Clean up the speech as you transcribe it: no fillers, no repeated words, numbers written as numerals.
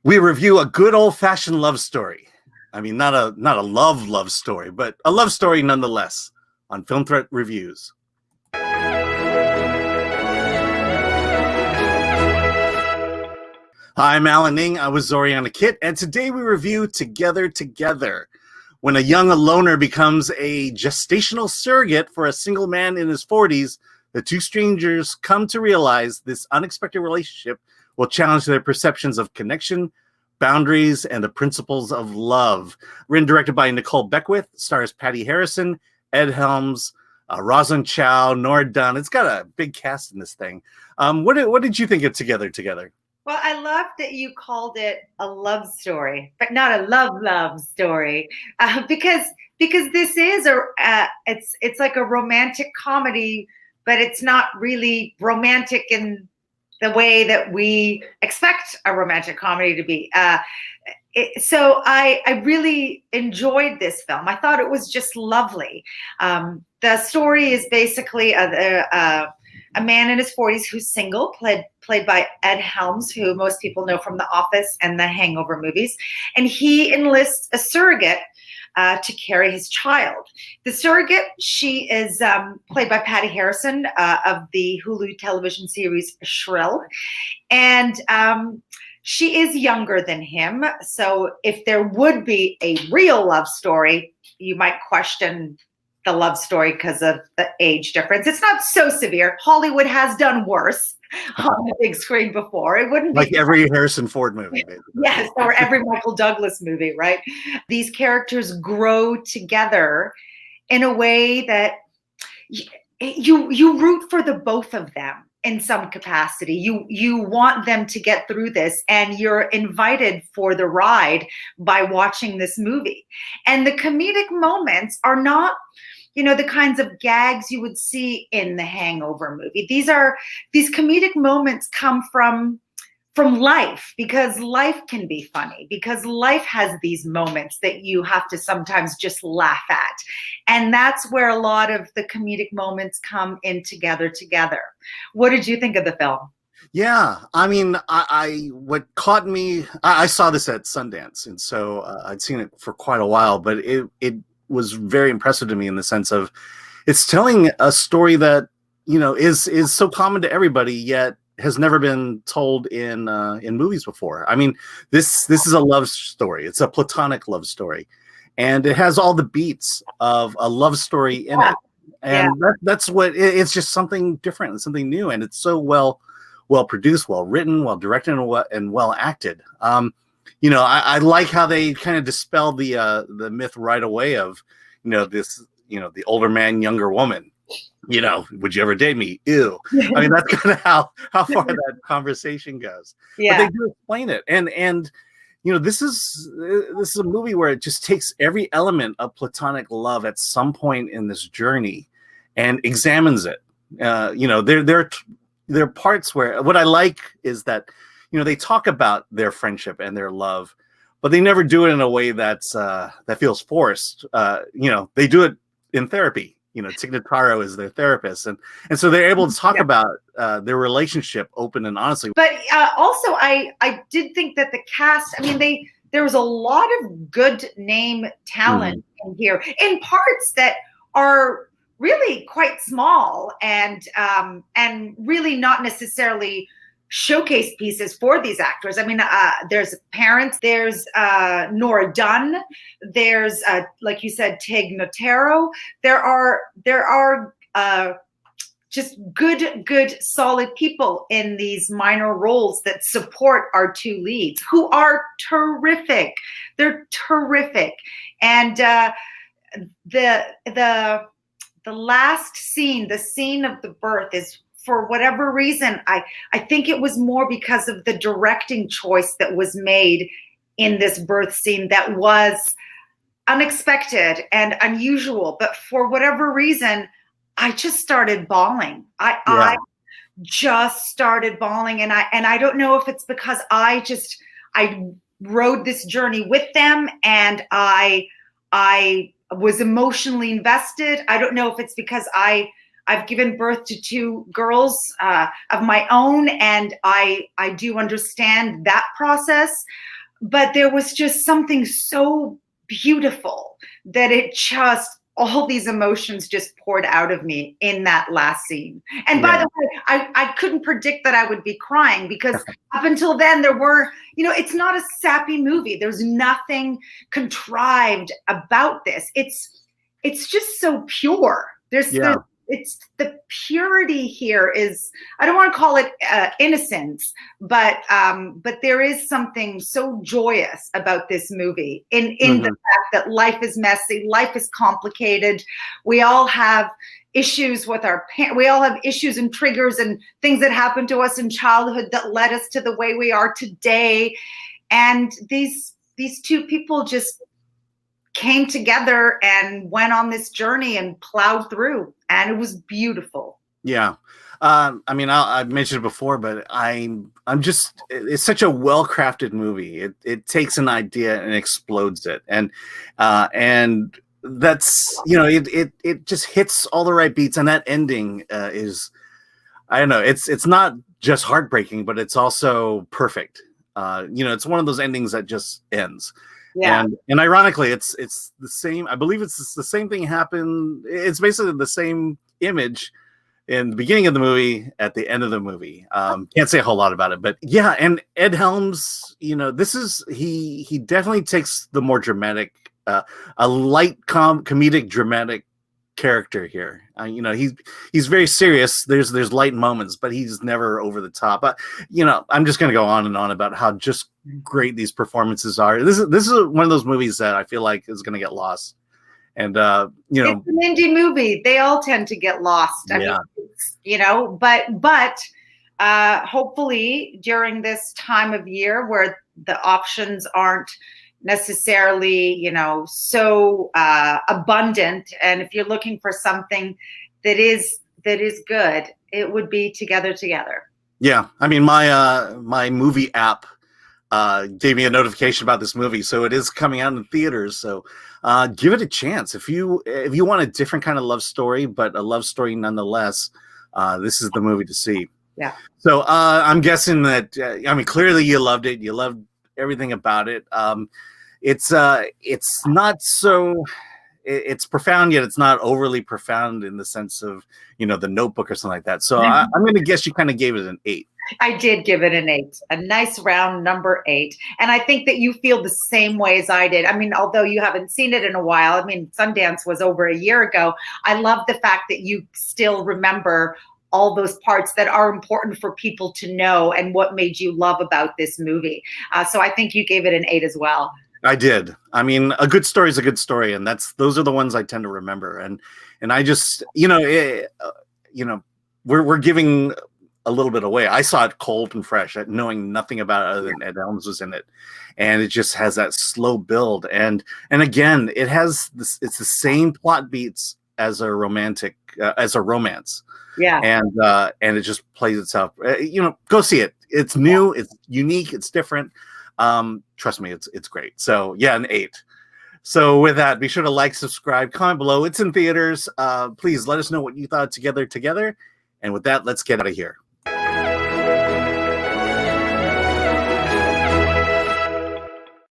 we review a good old-fashioned love story. I mean, not a love story, but a love story nonetheless on Film Threat Reviews. Hi, I'm Alan Ning. I was Zorianna Kit, and today we review Together Together. When a young loner becomes a gestational surrogate for a single man in his 40s, the two strangers come to realize this unexpected relationship will challenge their perceptions of connection, boundaries, and the principles of love. Written and directed by Nikole Beckwith, stars Patti Harrison, Ed Helms, Rosalind, Chao, Nora Dunn. It's got a big cast in this thing. What did you think of Together Together? Well, I love that you called it a love story, but not a love story, because this is it's like a romantic comedy, but it's not really romantic in the way that we expect a romantic comedy to be. So I really enjoyed this film. I thought it was just lovely. The story is basically a man in his 40s who's single, played by Ed Helms, who most people know from The Office and the Hangover movies. And he enlists a surrogate to carry his child. The surrogate, she is played by Patti Harrison of the Hulu television series Shrill. And she is younger than him. So if there would be a real love story, you might question the love story because of the age difference. It's not so severe. Hollywood has done worse on the big screen before. It wouldn't be like every Harrison Ford movie. Yes, or every Michael Douglas movie, right? These characters grow together in a way that you root for the both of them in some capacity. You want them to get through this, and you're invited for the ride by watching this movie. And the comedic moments are not, the kinds of gags you would see in the Hangover movie. These comedic moments come from life, because life can be funny, because life has these moments that you have to sometimes just laugh at. And that's where a lot of the comedic moments come in Together. What did you think of the film? Yeah, I mean, what caught me, I saw this at Sundance, and so I'd seen it for quite a while, but it was very impressive to me in the sense of it's telling a story that, is so common to everybody, yet has never been told in movies before. I mean, this is a love story. It's a platonic love story, and it has all the beats of a love story in it. And that's what it's just something different and something new, and it's so well produced, well written, well directed, and well acted. I like how they kind of dispel the myth right away of the older man, younger woman. Would you ever date me? Ew. I mean, that's kind of how far that conversation goes. Yeah. But they do explain it, and this is a movie where it just takes every element of platonic love at some point in this journey and examines it. There are parts where what I like is that they talk about their friendship and their love, but they never do it in a way that feels forced. They do it in therapy. Tig Notaro is their therapist, and so they're able to talk about their relationship open and honestly. But also, I did think that the cast, I mean, there was a lot of good name talent in here, in parts that are really quite small and really not necessarily showcase pieces for these actors. I mean, there's parents, there's Nora Dunn, there's like you said, Tig Notaro. There are just good solid people in these minor roles that support our two leads, who are terrific. They're terrific. And the last scene, the scene of the birth, is, for whatever reason, I think it was more because of the directing choice that was made in this birth scene that was unexpected and unusual. But for whatever reason, I just started bawling. I just started bawling, and I don't know if it's because I rode this journey with them, and I was emotionally invested. I don't know if it's because I I've given birth to two girls of my own, and I do understand that process. But there was just something so beautiful that it just, all these emotions just poured out of me in that last scene. And by the way, I couldn't predict that I would be crying, because up until then there were, it's not a sappy movie. There's nothing contrived about this. It's just so pure. It's the purity here is, I don't want to call it innocence, but there is something so joyous about this movie in the fact that life is messy, life is complicated. We all have issues with our parents. We all have issues and triggers and things that happened to us in childhood that led us to the way we are today. And these two people just came together and went on this journey and plowed through, and it was beautiful. Yeah. I mean, I've mentioned it before, but it's such a well-crafted movie. It takes an idea and explodes it. And that's, it just hits all the right beats. And that ending is, I don't know, it's not just heartbreaking, but it's also perfect. It's one of those endings that just ends. Yeah. And ironically, it's the same. I believe it's the same thing happened. It's basically the same image in the beginning of the movie at the end of the movie. Can't say a whole lot about it, but yeah. And Ed Helms, this is he definitely takes the more dramatic, a light comedic dramatic character here. He's very serious. There's light moments, but he's never over the top. I'm just going to go on and on about how just great these performances are. This is one of those movies that I feel like is going to get lost. And it's an indie movie. They all tend to get lost. I mean, but hopefully during this time of year where the options aren't necessarily, so abundant, and if you're looking for something that is good, it would be Together. Yeah, I mean, my movie app gave me a notification about this movie, so it is coming out in theaters. So give it a chance if you want a different kind of love story, but a love story nonetheless. This is the movie to see. Yeah. So I'm guessing that clearly you loved it. You loved everything about it. It's not so. It's profound, yet it's not overly profound in the sense of the Notebook or something like that. So I'm going to guess you kind of gave it an 8. I did give it an 8, a nice round number 8. And I think that you feel the same way as I did. I mean, although you haven't seen it in a while, I mean, Sundance was over a year ago. I love the fact that you still remember all those parts that are important for people to know and what made you love about this movie. So I think you gave it an 8 as well. I did. I mean, a good story is a good story, and those are the ones I tend to remember. And I just, we're giving a little bit away. I saw it cold and fresh, knowing nothing about it other than Ed Helms was in it, and it just has that slow build. And again, it has this. It's the same plot beats as a romance. Yeah. And it just plays itself. Go see it. It's new. It's unique. It's different. Trust me, it's great. So yeah, an 8. So with that, be sure to like, subscribe, comment below. It's in theaters. Please let us know what you thought of Together. And with that, let's get out of here.